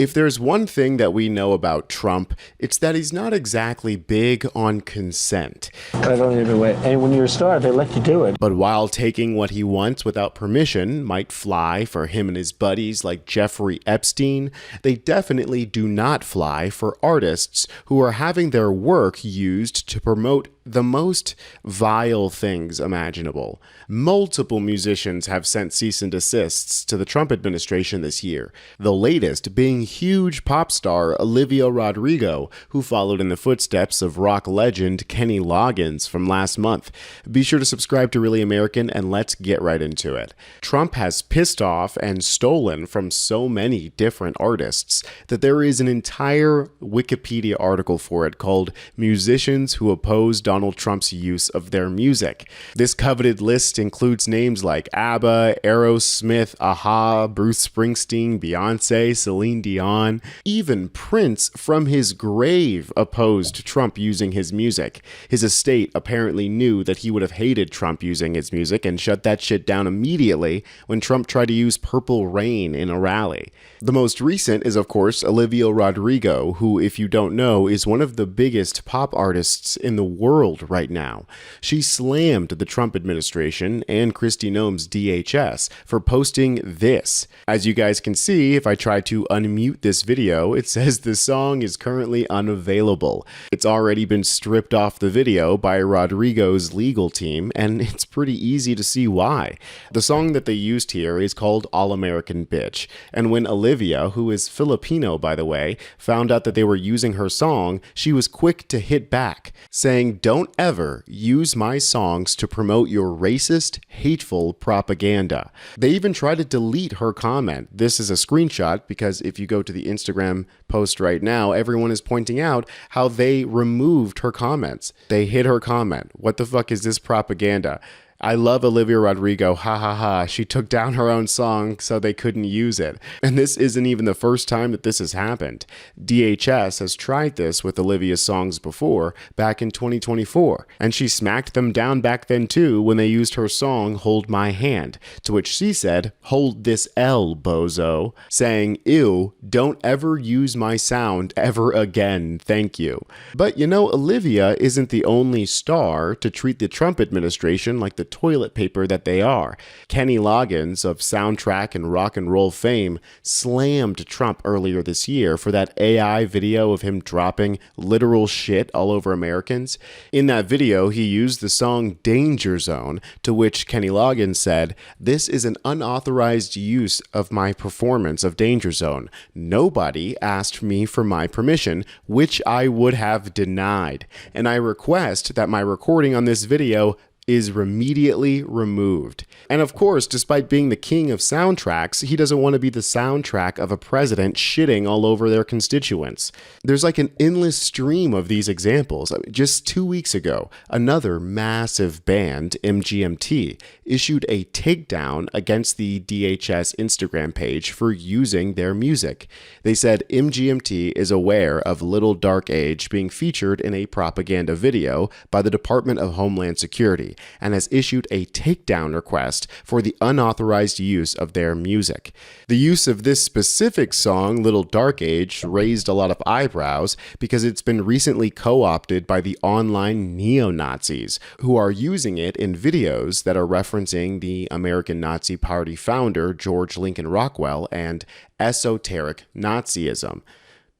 If there's one thing that we know about Trump, it's that he's not exactly big on consent. I don't even wait. And when you're a star, they let you do it. But while taking what he wants without permission might fly for him and his buddies like Jeffrey Epstein, they definitely do not fly for artists who are having their work used to promote the most vile things imaginable. Multiple musicians have sent cease and desists to the Trump administration this year, the latest being huge pop star Olivia Rodrigo, who followed in the footsteps of rock legend Kenny Loggins from last month. Be sure to subscribe to Really American and let's get right into it. Trump has pissed off and stolen from so many different artists that there is an entire Wikipedia article for it called Musicians Who Oppose Donald Trump's Use of Their Music. This coveted list includes names like ABBA, Aerosmith, Aha, Bruce Springsteen, Beyonce, Celine Dion. Even Prince from his grave opposed Trump using his music. His estate apparently knew that he would have hated Trump using his music and shut that shit down immediately when Trump tried to use Purple Rain in a rally. The most recent is, of course, Olivia Rodrigo, who, if you don't know, is one of the biggest pop artists in the world right now. She slammed the Trump administration and Kristi Noem's DHS for posting this. As you guys can see, if I try to unmute this video, it says the song is currently unavailable. It's already been stripped off the video by Rodrigo's legal team, and it's pretty easy to see why. The song that they used here is called All American Bitch, and when Olivia, who is Filipino by the way, found out that they were using her song, she was quick to hit back, saying, "Don't ever use my songs to promote your racist, hateful propaganda." They even tried to delete her comment. This is a screenshot because if you go to the Instagram post right now, everyone is pointing out how they removed her comments. They hid her comment. What the fuck is this propaganda? I love Olivia Rodrigo, ha ha ha. She took down her own song so they couldn't use it. And this isn't even the first time that this has happened. DHS has tried this with Olivia's songs before, back in 2024. And she smacked them down back then too when they used her song, Hold My Hand. To which she said, "Hold this L, bozo," saying, "Ew, don't ever use my sound ever again, thank you." But you know, Olivia isn't the only star to treat the Trump administration like the toilet paper that they are. Kenny Loggins of soundtrack and rock and roll fame slammed Trump earlier this year for that AI video of him dropping literal shit all over Americans. In that video, he used the song Danger Zone, to which Kenny Loggins said, "This is an unauthorized use of my performance of Danger Zone. Nobody asked me for my permission, which I would have denied. And I request that my recording on this video is immediately removed." And of course, despite being the king of soundtracks, he doesn't want to be the soundtrack of a president shitting all over their constituents. There's like an endless stream of these examples. Just 2 weeks ago, another massive band, MGMT, issued a takedown against the DHS Instagram page for using their music. They said MGMT is aware of Little Dark Age being featured in a propaganda video by the Department of Homeland Security, and has issued a takedown request for the unauthorized use of their music. The use of this specific song, Little Dark Age, raised a lot of eyebrows because it's been recently co-opted by the online neo-Nazis, who are using it in videos that are referencing the American Nazi Party founder George Lincoln Rockwell and esoteric Nazism.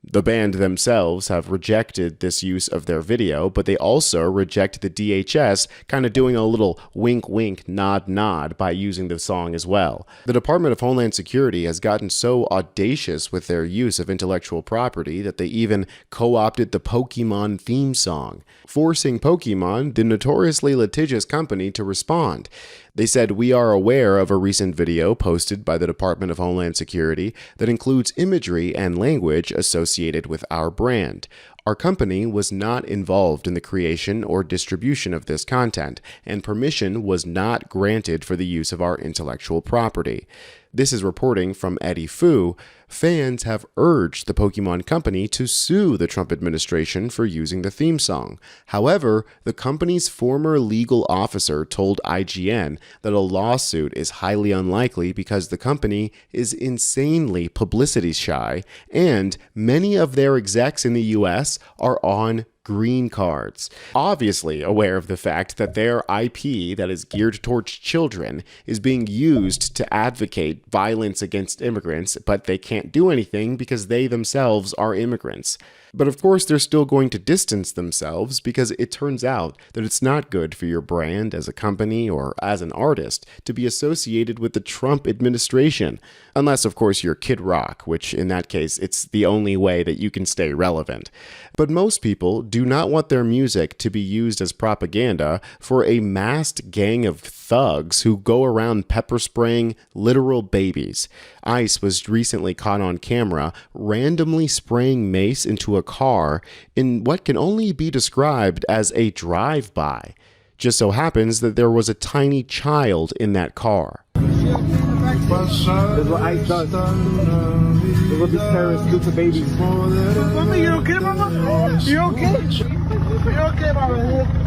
The band themselves have rejected this use of their video, but they also reject the DHS kind of doing a little wink wink nod nod by using the song as well. The Department of Homeland Security has gotten so audacious with their use of intellectual property that they even co-opted the Pokemon theme song, forcing Pokemon, the notoriously litigious company, to respond. They said, "We are aware of a recent video posted by the Department of Homeland Security that includes imagery and language associated with our brand. Our company was not involved in the creation or distribution of this content, and permission was not granted for the use of our intellectual property." This is reporting from Eddie Fu. fans have urged the Pokemon Company to sue the Trump administration for using the theme song. However, the company's former legal officer told IGN that a lawsuit is highly unlikely because the company is insanely publicity shy, and many of their execs in the US are on green cards. Obviously aware of the fact that their IP that is geared towards children is being used to advocate violence against immigrants, but they can't do anything because they themselves are immigrants. But of course, they're still going to distance themselves because it turns out that it's not good for your brand as a company or as an artist to be associated with the Trump administration. Unless, of course, you're Kid Rock, which in that case, it's the only way that you can stay relevant. But most people do not want their music to be used as propaganda for a masked gang of thugs who go around pepper spraying literal babies. ICE was recently caught on camera randomly spraying mace into a car in what can only be described as a drive-by. Just so happens that there was a tiny child in that car. That's what ICE does. They will be terrorists do to babies. Mama, you okay, Mama? You okay? You okay, Mama?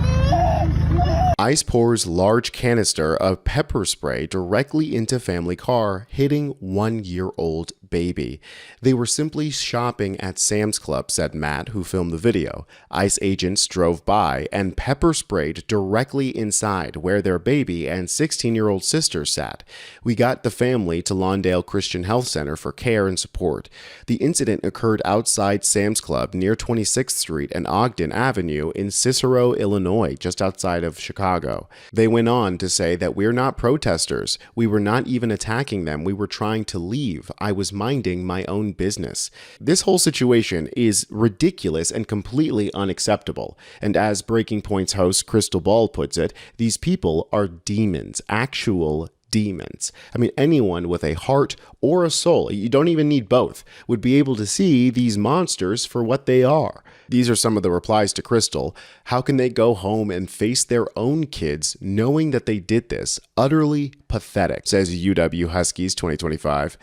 ICE pours large canister of pepper spray directly into family car, hitting 1-year-old baby. They were simply shopping at Sam's Club, said Matt, who filmed the video. ICE agents drove by and pepper sprayed directly inside where their baby and 16-year-old sister sat. We got the family to Lawndale Christian Health Center for care and support. The incident occurred outside Sam's Club near 26th Street and Ogden Avenue in Cicero, Illinois, just outside of Chicago. They went on to say that we're not protesters. We were not even attacking them. We were trying to leave. I was minding my own business. This whole situation is ridiculous and completely unacceptable. And as Breaking Point's host Crystal Ball puts it, these people are demons, actual demons. I mean, anyone with a heart or a soul, you don't even need both, would be able to see these monsters for what they are. These are some of the replies to Crystal. How can they go home and face their own kids knowing that they did this? Utterly pathetic, says UW Huskies 2025.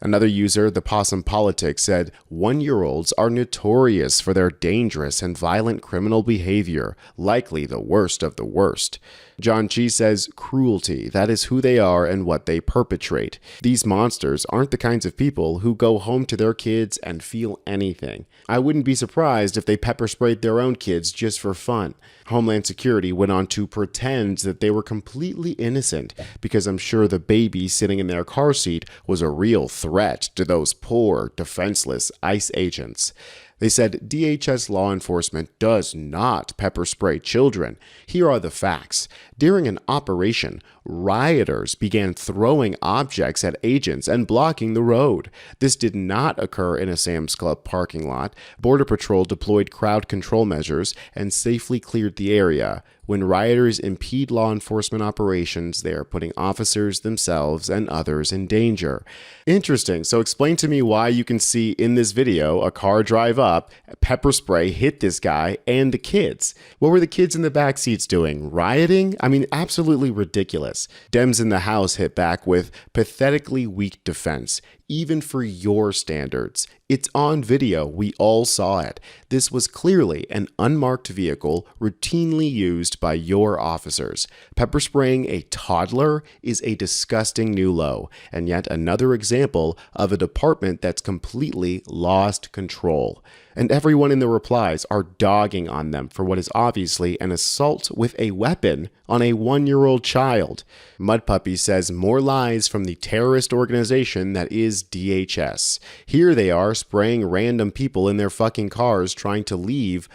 Another user, the Possum Politics, said 1-year-olds are notorious for their dangerous and violent criminal behavior, likely the worst of the worst. John Chi says cruelty, that is who they are and what they perpetrate. These monsters aren't the kinds of people who go home to their kids and feel anything. I wouldn't be surprised if they pepper sprayed their own kids just for fun. Homeland Security went on to pretend that they were completely innocent because I'm sure the baby sitting in their car seat was a real threat to those poor, defenseless ICE agents. They said DHS law enforcement does not pepper spray children. Here are the facts. During an operation, rioters began throwing objects at agents and blocking the road. This did not occur in a Sam's Club parking lot. Border Patrol deployed crowd control measures and safely cleared the area. When rioters impede law enforcement operations, they are putting officers themselves and others in danger. Interesting. So explain to me why you can see in this video a car drive up, pepper spray hit this guy and the kids. What were the kids in the back seats doing? Rioting? I mean, absolutely ridiculous. Dems in the House hit back with pathetically weak defense. Even for your standards. It's on video. We all saw it. This was clearly an unmarked vehicle routinely used by your officers. Pepper spraying a toddler is a disgusting new low, and yet another example of a department that's completely lost control. And everyone in the replies are dogging on them for what is obviously an assault with a weapon on a 1-year-old child. Mudpuppy says more lies from the terrorist organization that is DHS. Here they are spraying random people in their fucking cars trying to leave.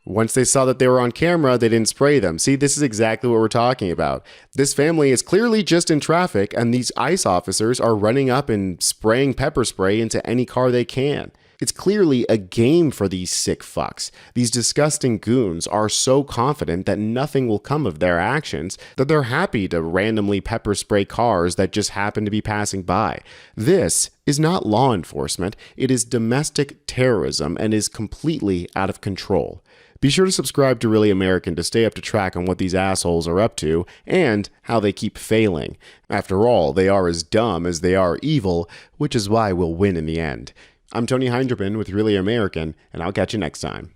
Once they saw that they were on camera, they didn't spray them. See, this is exactly what we're talking about. This family is clearly just in traffic, and these ICE officers are running up and spraying pepper spray into any car they can. It's clearly a game for these sick fucks. These disgusting goons are so confident that nothing will come of their actions that they're happy to randomly pepper spray cars that just happen to be passing by. This is not law enforcement, it is domestic terrorism and is completely out of control. Be sure to subscribe to Really American to stay up to track on what these assholes are up to and how they keep failing. After all, they are as dumb as they are evil, which is why we'll win in the end. I'm Tony Hinderman with Really American, and I'll catch you next time.